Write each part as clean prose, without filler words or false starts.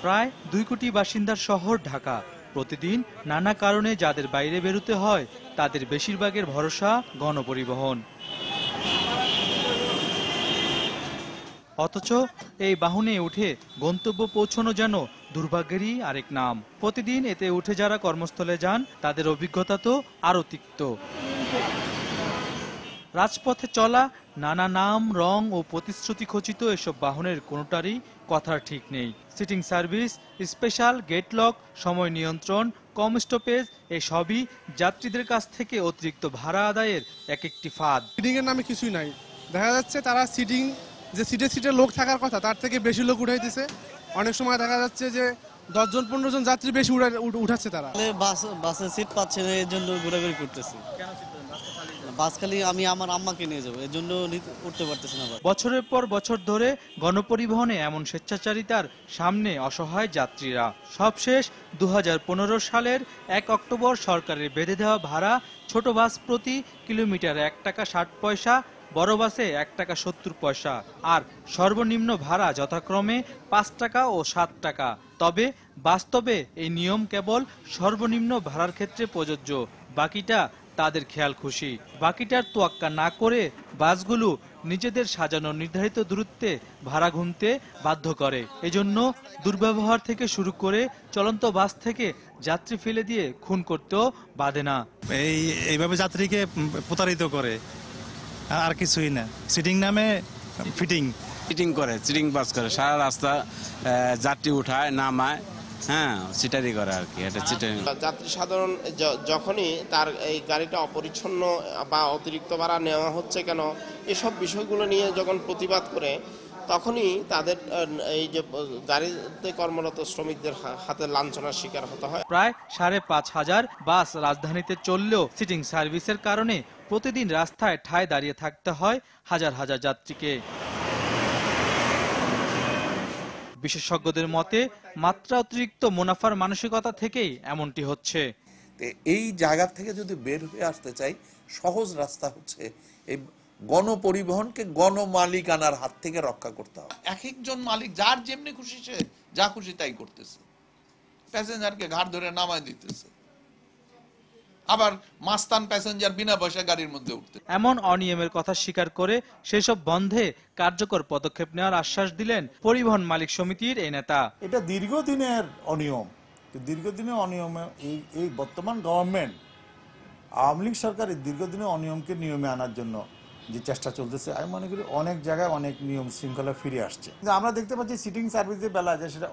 প্রায় 2 কোটি বাসিন্দার শহর ঢাকা। প্রতিদিন নানা কারণে যাদের বাইরে বেরোতে হয় তাদের বেশিরভাগের ভরসা গণপরিবহন। অথচ এই বাহনে উঠে গন্তব্য পৌঁছানো যেন দুর্ভাগ্যেরই আরেক নাম। প্রতিদিন এতে উঠে যারা কর্মস্থলে যান তাদের অভিজ্ঞতা তো আরও তিক্ত। রাজপথে চলা নানা নাম, রং ও প্রতিশ্রুতি খচিত এসব বাহনের কোনোটারই কথার ঠিক নেই। Seating service, special gate lock, সময় নিয়ন্ত্রণ, কম স্টপেজ এসবই যাত্রীদের কাছ থেকে অতিরিক্ত ভাড়া আদায়ের এক একটি ফাঁদ। সিটিং এর নামে কিছুই নাই। দেখা যাচ্ছে তারা সিটিং যে সিটে লোক থাকার কথা তার থেকে বেশি লোক উঠাইতেছে। অনেক সময় দেখা যাচ্ছে যে 10 জন 15 জন যাত্রী বেশি উঠাচ্ছে তারা। বাসে সিট পাচ্ছে না, এর জন্য ঘোরাঘুরি করতেছে। বাস খালি আমি আমার আম্মাকে নিয়ে যাবো, এর জন্য উঠতে পারতেছি না। বছরের পর বছর ধরে গণপরিবহনে এমন স্বেচ্ছাচারিতার সামনে অসহায় যাত্রীরা। সবশেষ 2015 সালের 1 অক্টোবর সরকারের বেঁধে দেওয়া ভাড়া ছোট বাস প্রতি কিলোমিটার 1 টাকা 60 পয়সা, বড় বাসে 1 টাকা 70 পয়সা আর সর্বনিম্ন ভাড়া যথাক্রমে 5 টাকা ও 7 টাকা। তবে বাস্তবে এই নিয়ম কেবল সর্বনিম্ন ভাড়ার ক্ষেত্রে প্রযোজ্য, বাকিটা তাদের খেয়াল খুশি। বাকিটার তোয়াক্কা না করে বাসগুলো নিজেদের সাজানো নির্ধারিত দূরত্বে ভাড়া গুনতে বাধ্য করে। এজন্য দুর্ব্যবহার থেকে শুরু করে চলন্ত বাস থেকে যাত্রী ফেলে দিয়ে খুন করতেও বাধে না। এইভাবে যাত্রীকে প্রতারিত করে, আর কিছুই না। সিটিং নামে ফিটিং করে, সিটিং পাস করে, সারা রাস্তা যাত্রী উঠায় নামায়, সিটারি করে আর কি। এটা যাত্রী সাধারণ যখনই তার এই গাড়িটা অপরিচ্ছন্ন বা অতিরিক্ত ভাড়া নেওয়া হচ্ছে কেন, এসব বিষয়গুলো নিয়ে যখন প্রতিবাদ করে তখনই তাদের এই যে গাড়িতে কর্মরত শ্রমিকদের হাতে লাঞ্ছনার শিকার হতে হয়। প্রায় 5,500 বাস রাজধানীতে চললেও সিটিং সার্ভিসের কারণে প্রতিদিন রাস্তায় ঠায় দাঁড়িয়ে থাকতে হয় হাজার হাজার যাত্রীকে। বিশেষজ্ঞদের মতে মাত্রা অতিরিক্ত মুনাফার মানসিকতা থেকেই এমনটি হচ্ছে। এই জায়গা থেকে যদি বের হয়ে আসতে চাই, সহজ রাস্তা হচ্ছে এই গণপরিবহনকে গণমালিকানার হাত থেকে রক্ষা করতে হবে। এক একজন মালিক যার যেমনি খুশি সে যা খুশি তাই করতেছে, প্যাসেঞ্জারকে ঘাট ধরে নামায় দিতেছে, আবার মাস্তান প্যাসেঞ্জার বিনা পয়সা গাড়ির মধ্যে উঠতে। এমন অনিয়মের কথা স্বীকার করে সেসব বন্ধে কার্যকর পদক্ষেপ নেওয়ার আশ্বাস দিলেন পরিবহন মালিক সমিতির এই নেতা। এটা দীর্ঘদিনের অনিয়ম। দীর্ঘদিনের অনিয়মে এই বর্তমান গভর্নমেন্ট, আওয়ামী লীগ সরকারের দীর্ঘদিনের অনিয়মকে নিয়মে আনার জন্য যে চেষ্টা চলতেছে, আমি মনে করি অনেক জায়গায় অনেক নিয়ম শৃঙ্খলা ফিরে আসছে। আমরা দেখতে পাচ্ছি সিটিং সার্ভিসের বেলা যে সেটা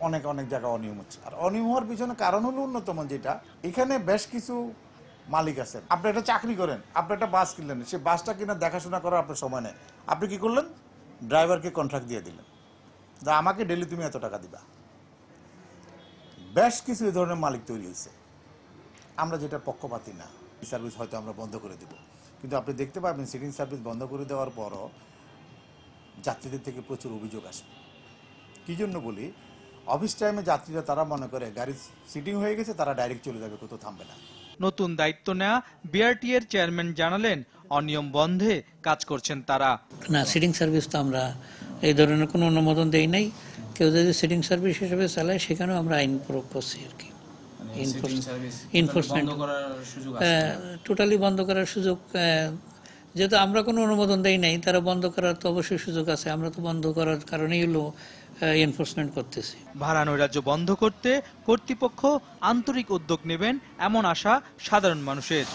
অনেক জায়গায় অনিয়ম হচ্ছে। আর অনিয়ম হওয়ার পিছনে কারণ হলো অন্যতম যেটা, এখানে বেশ কিছু মালিক আছেন। আপনি একটা চাকরি করেন, আপনি একটা বাস কিনলেন, সেই বাসটা কিনা দেখাশোনা করার আপনার সময় নেই। আপনি কি করলেন? ড্রাইভারকে কন্ট্রাক্ট দিয়ে দিলেন, আমাকে ডেলি তুমি এত টাকা দিবা। বেশ কিছু এই ধরনের মালিক তৈরি হয়েছে। আমরা যেটা পক্ষপাতী না, সার্ভিস হয়তো আমরা বন্ধ করে দেব, কিন্তু আপনি দেখতে পাবেন সিটিং সার্ভিস বন্ধ করে দেওয়ার পরও যাত্রীদের থেকে প্রচুর অভিযোগ আসবে। কী জন্য বলি, অফিস টাইমে যাত্রীরা তারা মনে করে গাড়ি সিটিং হয়ে গেছে, তারা ডাইরেক্ট চলে যাবে, কোথাও থামবে না। নতুন দায়িত্ব নেওয়া বিআরটি এর চেয়ারম্যান জানালেন অনিয়ম বন্ধে কাজ করছেন তারা। না, সিটিং সার্ভিস তো আমরা এই ধরনের কোনো অনুমোদন দেই নাই। কেউ যদি সিটিং সার্ভিস হিসেবে চালায় সেখানেও আমরা আইন প্রয়োগ করছি আর কি। এনফোর্সমেন্ট টোটালি বন্ধ করার সুযোগ, যেহেতু আমরা কোনো অনুমোদন দেই নাই, তারা বন্ধ করার তো অবশ্যই সুযোগ আছে। আমরা তো বন্ধ করার কারণেই হলো এনফোর্সমেন্ট করতেছি। ভাড়া নৈরাজ্য বন্ধ করতে কর্তৃপক্ষ আন্তরিক উদ্যোগ নেবেন এমন আশা সাধারণ মানুষের।